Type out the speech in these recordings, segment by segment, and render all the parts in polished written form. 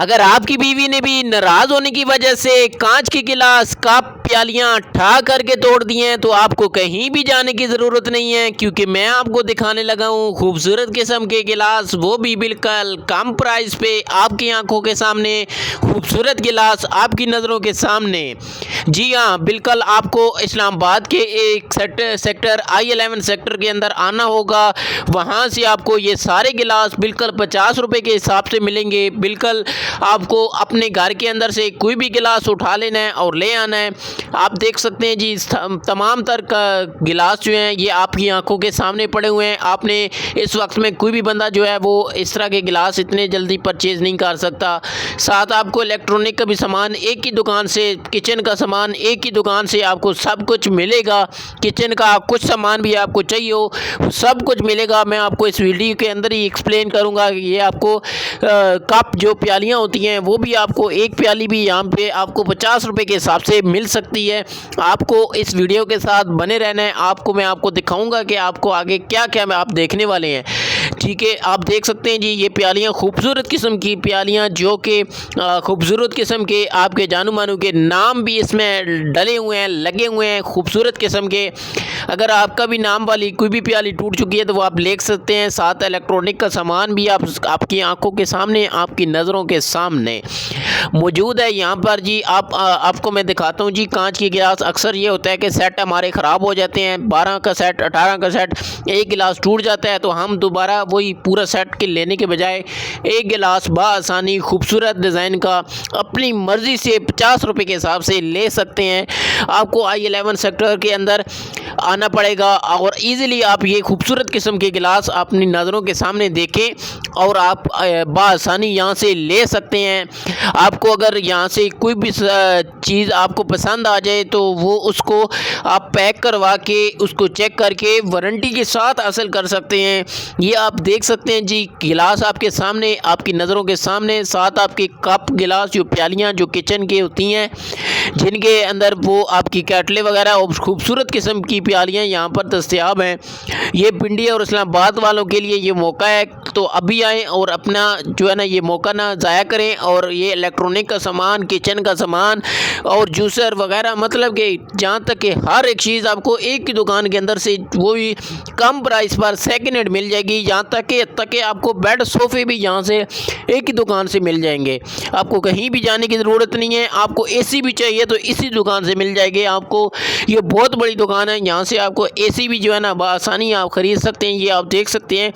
अगर आपकी बीवी ने भी नाराज़ होने की वजह से कांच के गिलास कप प्यालियाँ ठा करके तोड़ दिए हैं, तो आपको कहीं भी जाने की ज़रूरत नहीं है, क्योंकि मैं आपको दिखाने लगा हूँ खूबसूरत किस्म के गिलास, वो भी बिल्कुल कम प्राइस पे आपकी आंखों के सामने। खूबसूरत गिलास आपकी नज़रों के सामने। जी हाँ, बिल्कुल आपको इस्लामाबाद के एक सेक्टर I11 सेक्टर के अंदर आना होगा। वहाँ से आपको ये सारे गिलास बिल्कुल 50 रुपये के हिसाब से मिलेंगे। बिल्कुल आपको अपने घर के अंदर से कोई भी गिलास उठा लेना है और ले आना है। आप देख सकते हैं जी, तमाम तर का गिलास जो हैं ये आपकी आंखों के सामने पड़े हुए हैं। आपने इस वक्त में कोई भी बंदा जो है वो इस तरह के गिलास इतने जल्दी परचेज़ नहीं कर सकता। साथ आपको इलेक्ट्रॉनिक का भी सामान एक ही दुकान से, किचन का सामान एक ही दुकान से आपको सब कुछ मिलेगा। किचन का कुछ सामान भी आपको चाहिए हो सब कुछ मिलेगा। मैं आपको इस वीडियो के अंदर ही एक्सप्लेन करूँगा कि ये आपको कप जो प्यालियाँ होती हैं वो भी आपको एक प्याली भी यहाँ पे आपको 50 रुपये के हिसाब से मिल सकती है। आपको इस वीडियो के साथ बने रहना है। मैं आपको दिखाऊंगा कि आपको आगे क्या क्या आप देखने वाले हैं। ठीक है, आप देख सकते हैं जी, ये प्यालियाँ खूबसूरत किस्म की प्यालियाँ, जो कि खूबसूरत किस्म के आपके जानू मानू के नाम भी इसमें डले हुए हैं, लगे हुए हैं खूबसूरत किस्म के। अगर आपका भी नाम वाली कोई भी प्याली टूट चुकी है तो वो आप ले सकते हैं। साथ इलेक्ट्रॉनिक का सामान भी आपकी आंखों के सामने, आपकी नज़रों के सामने मौजूद है यहाँ पर जी। आपको मैं दिखाता हूँ जी, कांच के गिलास अक्सर ये होता है कि सेट हमारे ख़राब हो जाते हैं। 12 का सेट, 18 का सेट, एक गिलास टूट जाता है तो हम दोबारा वही पूरा सेट के लेने के बजाय एक गिलास बआसानी खूबसूरत डिज़ाइन का अपनी मर्ज़ी से 50 रुपये के हिसाब से ले सकते हैं। आपको I11 सेक्टर के अंदर आना पड़ेगा और इजीली आप ये खूबसूरत किस्म के गिलास अपनी नज़रों के सामने देखें और आप बआसानी यहाँ से ले सकते हैं। आपको अगर यहाँ से कोई भी चीज़ आपको पसंद आ जाए तो वो उसको आप पैक करवा के उसको चेक करके वारंटी के साथ हासिल कर सकते हैं। ये आप देख सकते हैं जी, गिलास आपके सामने, आपकी नज़रों के सामने। साथ आपके कप गिलास, जो प्यालियाँ जो किचन के होती हैं, जिनके अंदर वो आपकी कैटले वगैरह और खूबसूरत किस्म की प्यालियाँ यहाँ पर दस्तयाब हैं। ये पिंडी और इस्लामाबाद वालों के लिए ये मौका है, तो अभी आएँ और अपना जो है ना ये मौका ना ज़ाया करें। और ये इलेक्ट्रॉनिक का सामान, किचन का सामान और जूसर वगैरह, मतलब कि जहाँ तक कि हर एक चीज़ आपको एक ही दुकान के अंदर से वो भी कम प्राइस पर सेकेंड हैंड मिल जाएगी। यहाँ तक कि आपको बेड सोफ़े भी यहाँ से एक ही दुकान से मिल जाएंगे। आपको कहीं भी जाने की ज़रूरत नहीं है। आपको AC भी चाहिए तो इसी दुकान से मिल जाएगी आपको। ये बहुत बड़ी दुकान है, यहाँ से आपको AC भी जो है ना बआसानी आप ख़रीद सकते हैं। ये आप देख सकते हैं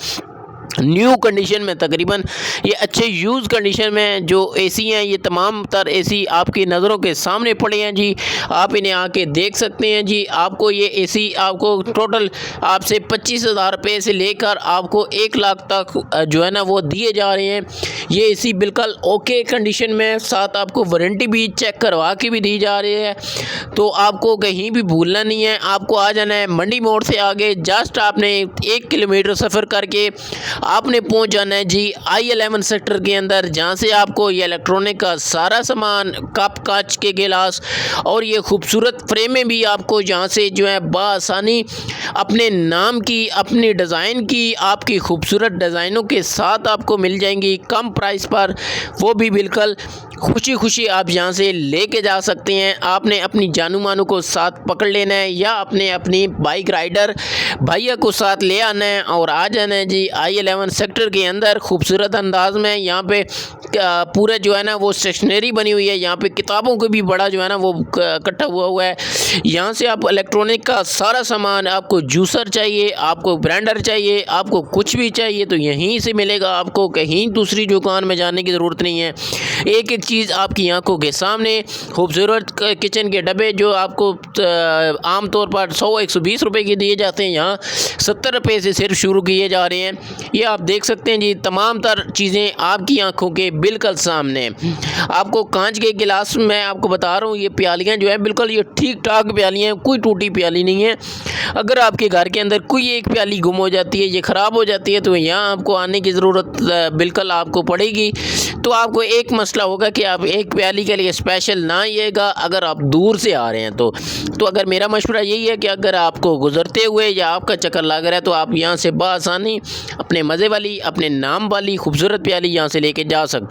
न्यू कंडीशन में, तकरीबन ये अच्छे यूज़ कंडीशन में जो AC हैं, ये तमाम तर AC आपकी नज़रों के सामने पड़े हैं जी। आप इन्हें आके देख सकते हैं जी। आपको ये AC आपको टोटल आपसे 25,000 रुपये से लेकर आपको 1 लाख तक जो है ना वो दिए जा रहे हैं। ये AC बिल्कुल ओके कंडीशन में, साथ आपको वारंटी भी चेक करवा के भी दी जा रही है। तो आपको कहीं भी भूलना नहीं है। आपको आ जाना है मंडी मोड़ से आगे, जस्ट आपने 1 किलोमीटर सफ़र करके आपने पहुंच जाना है जी I11 सेक्टर के अंदर, जहां से आपको ये इलेक्ट्रॉनिक का सारा सामान, कप, कांच के गिलास और ये खूबसूरत फ्रेमें भी आपको यहाँ से जो है बआसानी अपने नाम की, अपनी डिज़ाइन की, आपकी खूबसूरत डिज़ाइनों के साथ आपको मिल जाएंगी कम प्राइस पर। वो भी बिल्कुल खुशी खुशी आप यहाँ से लेके जा सकते हैं। आपने अपनी जानू मानू को साथ पकड़ लेना है या अपनी बाइक राइडर भैया को साथ ले आना है और आ जाना है जी I11 सेक्टर के अंदर खूबसूरत अंदाज में। यहाँ पे पूरा जो है ना वो स्टेशनरी बनी हुई है। यहाँ पे किताबों को भी बड़ा जो है ना वो इकट्ठा हुआ है। यहाँ से आप इलेक्ट्रॉनिक का सारा सामान, आपको जूसर चाहिए, आपको ब्लेंडर चाहिए, आपको कुछ भी चाहिए तो यहीं से मिलेगा। आपको कहीं दूसरी दुकान में जाने की ज़रूरत नहीं है। एक एक चीज़ आपकी आंखों के सामने। खूबसूरत किचन के डब्बे जो आपको आम तौर पर 100-120 रुपये के दिए जाते हैं, यहाँ 70 रुपये से सिर्फ शुरू किए जा रहे हैं। ये आप देख सकते हैं जी, तमाम तर चीज़ें आपकी आंखों के बिल्कुल सामने। आपको कांच के गिलास में आपको बता रहा हूँ, ये प्यालियाँ जो है बिल्कुल ये ठीक ठाक प्यालियाँ हैं, कोई टूटी प्याली नहीं है। अगर आपके घर के अंदर कोई एक प्याली गुम हो जाती है, ये ख़राब हो जाती है, तो यहाँ आपको आने की ज़रूरत बिल्कुल आपको पड़ेगी। तो आपको एक मसला होगा कि आप एक प्याली के लिए स्पेशल ना आइएगा अगर आप दूर से आ रहे हैं तो अगर मेरा मशवरा यही है कि अगर आपको गुजरते हुए या आपका चक्कर लग रहा है तो आप यहाँ से बआसानी अपने मज़े वाली, अपने नाम वाली खूबसूरत प्याली यहाँ से लेके जा सकते हैं।